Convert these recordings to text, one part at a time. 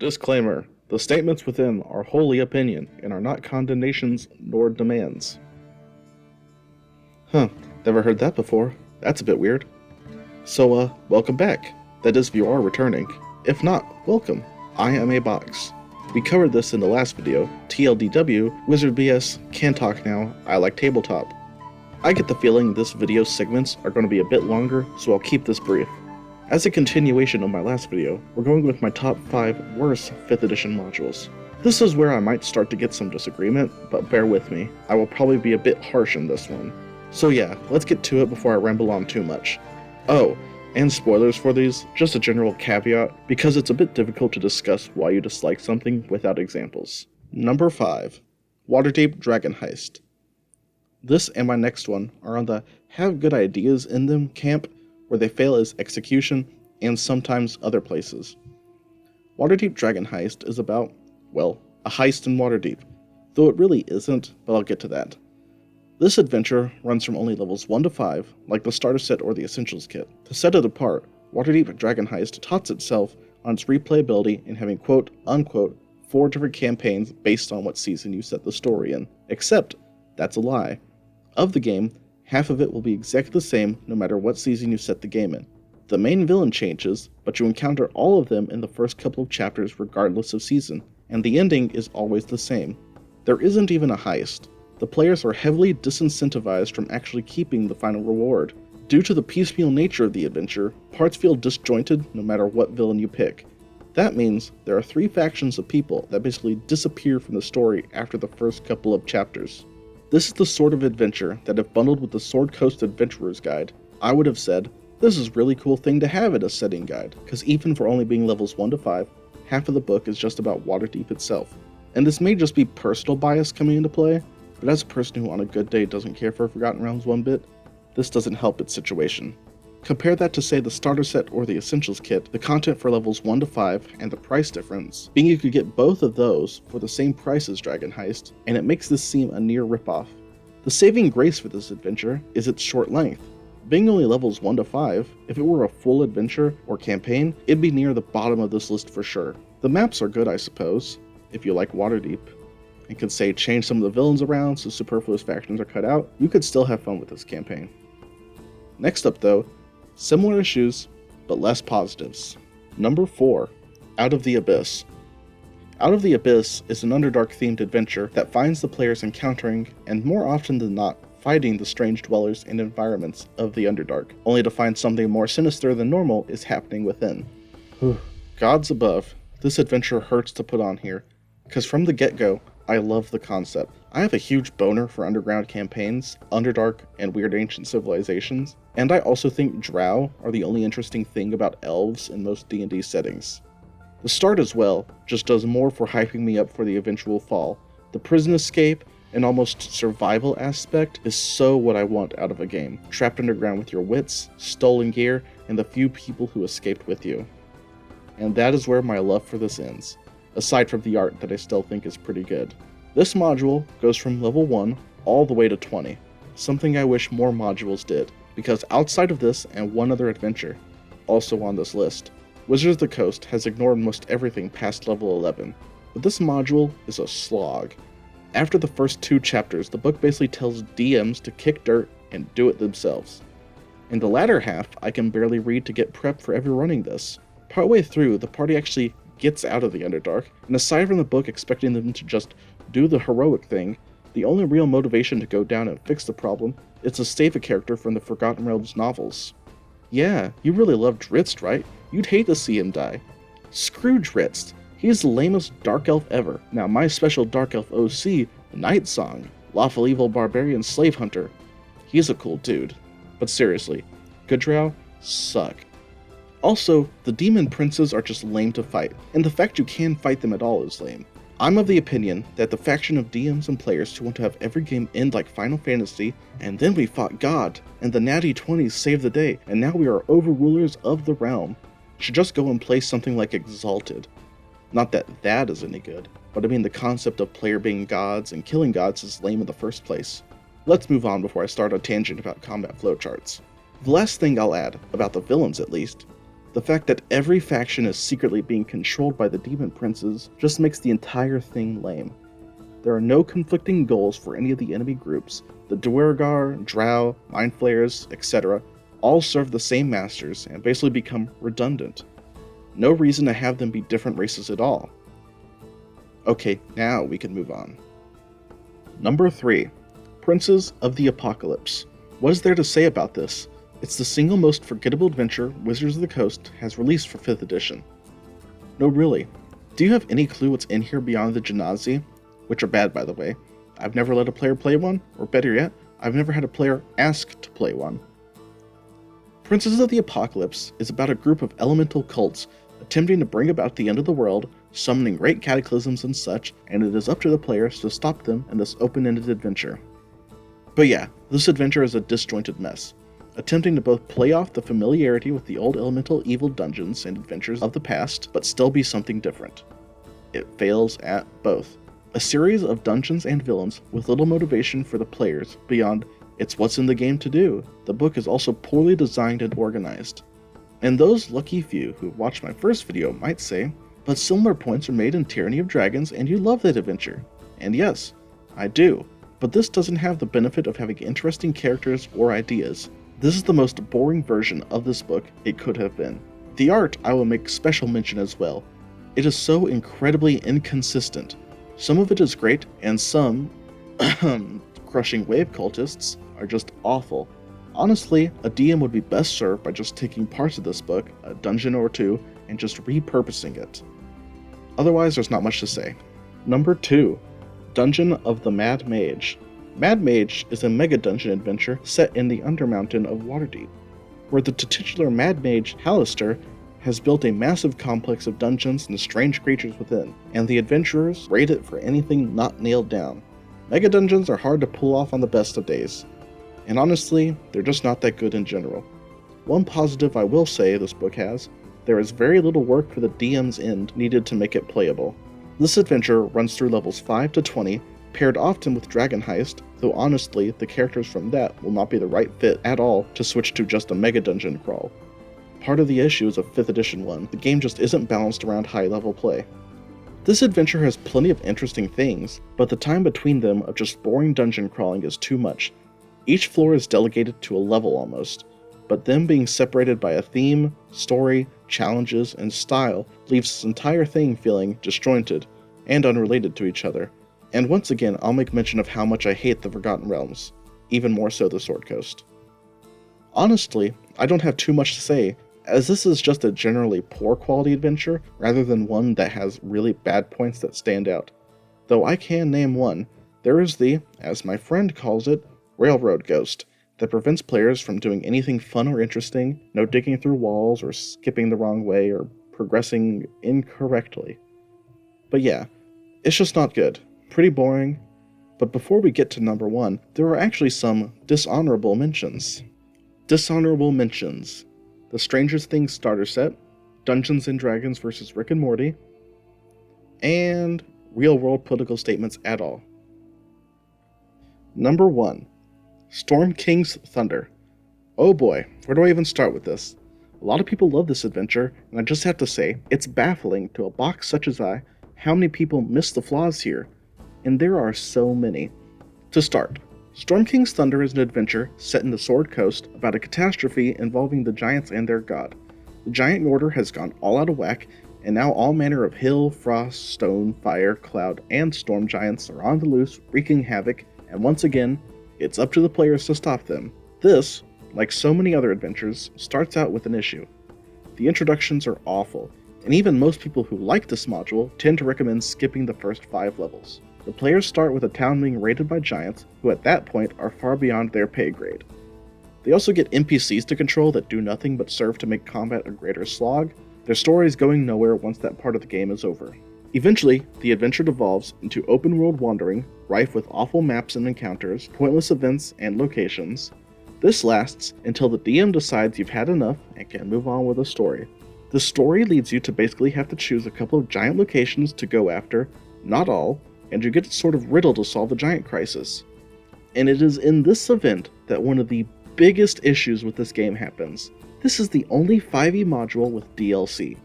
Disclaimer: the statements within are wholly opinion and are not condemnations nor demands. Never heard that before. That's a bit weird. So, welcome back. That is, if you are returning. If not, welcome. I am a box. We covered this in the last video, TLDW, Wizard BS, Can Talk Now, I Like Tabletop. I get the feeling this video's segments are going to be a bit longer, so I'll keep this brief. As a continuation of my last video, we're going with my top 5 worst 5th edition modules. This is where I might start to get some disagreement, but bear with me, I will probably be a bit harsh in this one. So yeah, let's get to it before I ramble on too much. Oh, and spoilers for these, just a general caveat, because it's a bit difficult to discuss why you dislike something without examples. Number 5. Waterdeep Dragon Heist. This and my next one are on the have good ideas in them camp, where they fail as execution, and sometimes other places. Waterdeep Dragon Heist is about, well, a heist in Waterdeep, though it really isn't, but I'll get to that. This adventure runs from only levels 1 to 5, like the starter set or the Essentials kit. To set it apart, Waterdeep Dragon Heist touts itself on its replayability in having quote-unquote 4 different campaigns based on what season you set the story in, except that's a lie. Of the game, half of it will be exactly the same no matter what season you set the game in. The main villain changes, but you encounter all of them in the first couple of chapters regardless of season, and the ending is always the same. There isn't even a heist. The players are heavily disincentivized from actually keeping the final reward. Due to the piecemeal nature of the adventure, parts feel disjointed no matter what villain you pick. That means there are 3 factions of people that basically disappear from the story after the first couple of chapters. This is the sort of adventure that if bundled with the Sword Coast Adventurer's Guide, I would have said, this is a really cool thing to have in a setting guide, because even for only being levels 1 to 5, half of the book is just about Waterdeep itself. And this may just be personal bias coming into play, but as a person who on a good day doesn't care for Forgotten Realms one bit, this doesn't help its situation. Compare that to say the starter set or the Essentials kit, the content for levels 1 to 5, and the price difference, being you could get both of those for the same price as Dragon Heist, and it makes this seem a near ripoff. The saving grace for this adventure is its short length. Being only levels 1 to 5, if it were a full adventure or campaign, it'd be near the bottom of this list for sure. The maps are good, I suppose, if you like Waterdeep, and could say change some of the villains around so superfluous factions are cut out, you could still have fun with this campaign. Next up though, similar issues, but less positives. Number 4. Out of the Abyss. Out of the Abyss is an Underdark themed adventure that finds the players encountering, and more often than not, fighting the strange dwellers and environments of the Underdark, only to find something more sinister than normal is happening within. Gods above, this adventure hurts to put on here, because from the get-go, I love the concept. I have a huge boner for underground campaigns, Underdark, and weird ancient civilizations, and I also think drow are the only interesting thing about elves in most D&D settings. The start as well just does more for hyping me up for the eventual fall. The prison escape and almost survival aspect is so what I want out of a game, trapped underground with your wits, stolen gear, and the few people who escaped with you. And that is where my love for this ends, aside from the art that I still think is pretty good. This module goes from level 1 all the way to 20, something I wish more modules did, because outside of this and one other adventure, also on this list, Wizards of the Coast has ignored most everything past level 11, but this module is a slog. After the first 2 chapters, the book basically tells DMs to kick dirt and do it themselves. In the latter half, I can barely read to get prepped for ever running this. Partway through, the party actually gets out of the Underdark, and aside from the book expecting them to just do the heroic thing, the only real motivation to go down and fix the problem is to save a character from the Forgotten Realms novels. Yeah, you really love Drizzt, right? You'd hate to see him die. Screw Drizzt. He's the lamest Dark Elf ever. Now my special Dark Elf OC, Night Song, lawful evil barbarian slave hunter. He's a cool dude. But seriously, good drow suck. Also, the demon princes are just lame to fight, and the fact you can fight them at all is lame. I'm of the opinion that the faction of DMs and players who want to have every game end like Final Fantasy, and then we fought God, and the natty 20s saved the day, and now we are overrulers of the realm, should just go and play something like Exalted. Not that that is any good, but I mean the concept of player being gods and killing gods is lame in the first place. Let's move on before I start a tangent about combat flowcharts. The last thing I'll add, about the villains at least, The fact that every faction is secretly being controlled by the demon princes just makes the entire thing lame. There are no conflicting goals for any of the enemy groups. The Duergar, Drow, Mind Flayers, etc. all serve the same masters and basically become redundant. No reason to have them be different races at all. Okay, now we can move on. Number 3. Princes of the Apocalypse. What is there to say about this? It's the single most forgettable adventure Wizards of the Coast has released for 5th edition. No, really. Do you have any clue what's in here beyond the Genasi? Which are bad, by the way. I've never let a player play one, or better yet, I've never had a player ask to play one. Princes of the Apocalypse is about a group of elemental cults attempting to bring about the end of the world, summoning great cataclysms and such, and it is up to the players to stop them in this open-ended adventure. But yeah, this adventure is a disjointed mess, attempting to both play off the familiarity with the old elemental evil dungeons and adventures of the past, but still be something different. It fails at both. A series of dungeons and villains with little motivation for the players beyond it's what's in the game to do. The book is also poorly designed and organized. And those lucky few who watched my first video might say, but similar points are made in Tyranny of Dragons and you love that adventure. And yes, I do, but this doesn't have the benefit of having interesting characters or ideas. This is the most boring version of this book it could have been. The art I will make special mention as well. It is so incredibly inconsistent. Some of it is great, and some crushing wave cultists are just awful. Honestly, a DM would be best served by just taking parts of this book, a dungeon or two, and just repurposing it. Otherwise, there's not much to say. Number 2. Dungeon of the Mad Mage. Mad Mage is a mega dungeon adventure set in the Undermountain of Waterdeep, where the titular Mad Mage Hallister has built a massive complex of dungeons and strange creatures within, and the adventurers raid it for anything not nailed down. Mega dungeons are hard to pull off on the best of days, and honestly, they're just not that good in general. One positive I will say this book has, there is very little work for the DM's end needed to make it playable. This adventure runs through levels 5 to 20, paired often with Dragon Heist, though honestly, the characters from that will not be the right fit at all to switch to just a mega dungeon crawl. Part of the issue is a 5th edition one, the game just isn't balanced around high level play. This adventure has plenty of interesting things, but the time between them of just boring dungeon crawling is too much. Each floor is delegated to a level almost, but them being separated by a theme, story, challenges, and style leaves this entire thing feeling disjointed and unrelated to each other. And once again, I'll make mention of how much I hate the Forgotten Realms, even more so the Sword Coast. Honestly, I don't have too much to say, as this is just a generally poor quality adventure rather than one that has really bad points that stand out. Though I can name one, there is the, as my friend calls it, Railroad Ghost, that prevents players from doing anything fun or interesting, no digging through walls or skipping the wrong way or progressing incorrectly. But yeah, it's just not good. Pretty boring. But before we get to number 1, there are actually some dishonorable mentions. Dishonorable mentions. The Stranger Things starter set, Dungeons & Dragons vs. Rick and Morty, and real-world political statements at all. Number 1. Storm King's Thunder. Oh boy, where do I even start with this? A lot of people love this adventure, and I just have to say, it's baffling to a box such as I how many people miss the flaws here, and there are so many. To start, Storm King's Thunder is an adventure set in the Sword Coast about a catastrophe involving the giants and their god. The giant order has gone all out of whack, and now all manner of hill, frost, stone, fire, cloud, and storm giants are on the loose, wreaking havoc, and once again, it's up to the players to stop them. This, like so many other adventures, starts out with an issue. The introductions are awful, and even most people who like this module tend to recommend skipping the first 5 levels. The players start with a town being raided by giants, who at that point are far beyond their pay grade. They also get NPCs to control that do nothing but serve to make combat a greater slog, their stories going nowhere once that part of the game is over. Eventually, the adventure devolves into open world wandering, rife with awful maps and encounters, pointless events and locations. This lasts until the DM decides you've had enough and can move on with the story. The story leads you to basically have to choose a couple of giant locations to go after, not all, and you get a sort of riddle to solve the giant crisis. And it is in this event that one of the biggest issues with this game happens. This is the only 5e module with DLC,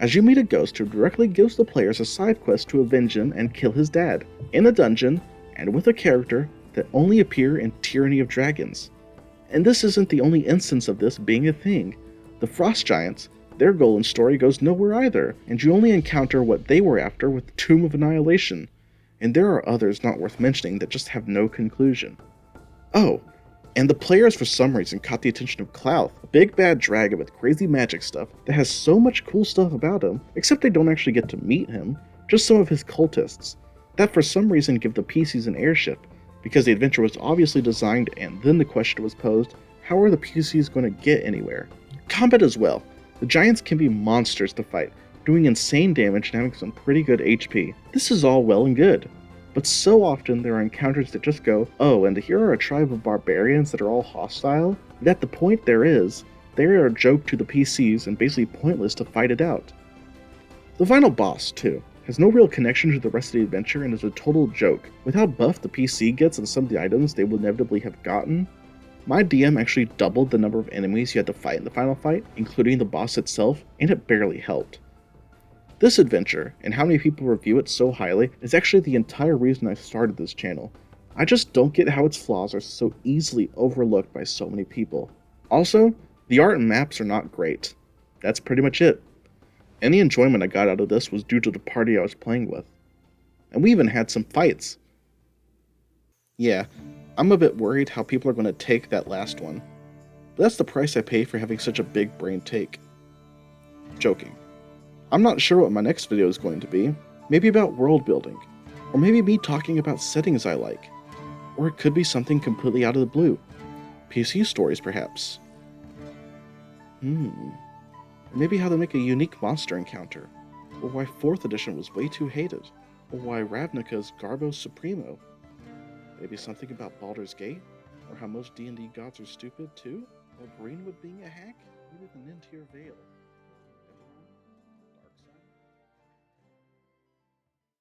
as you meet a ghost who directly gives the players a side quest to avenge him and kill his dad, in a dungeon, and with a character that only appear in Tyranny of Dragons. And this isn't the only instance of this being a thing. The Frost Giants, their goal and story goes nowhere either, and you only encounter what they were after with the Tomb of Annihilation. And there are others not worth mentioning that just have no conclusion. Oh, and the players for some reason caught the attention of Clouth, a big bad dragon with crazy magic stuff that has so much cool stuff about him, except they don't actually get to meet him, just some of his cultists, that for some reason give the PCs an airship, because the adventure was obviously designed and then the question was posed, how are the PCs going to get anywhere? Combat as well. The giants can be monsters to fight, doing insane damage and having some pretty good HP. This is all well and good. But so often there are encounters that just go, oh, and here are a tribe of barbarians that are all hostile, that the point they are a joke to the PCs and basically pointless to fight it out. The final boss, too, has no real connection to the rest of the adventure and is a total joke. With how buff the PC gets and some of the items they will inevitably have gotten, my DM actually doubled the number of enemies you had to fight in the final fight, including the boss itself, and it barely helped. This adventure, and how many people review it so highly, is actually the entire reason I started this channel. I just don't get how its flaws are so easily overlooked by so many people. Also, the art and maps are not great. That's pretty much it. Any enjoyment I got out of this was due to the party I was playing with. And we even had some fights. Yeah, I'm a bit worried how people are going to take that last one. But that's the price I pay for having such a big brain take. Joking. I'm not sure what my next video is going to be. Maybe about world building. Or maybe me talking about settings I like. Or it could be something completely out of the blue. PC stories, perhaps. Or maybe how to make a unique monster encounter. Or why 4th edition was way too hated. Or why Ravnica's Garbo Supremo. Maybe something about Baldur's Gate? Or how most D&D gods are stupid, too? Or Greenwood being a hack? Maybe the Nintyr Veil.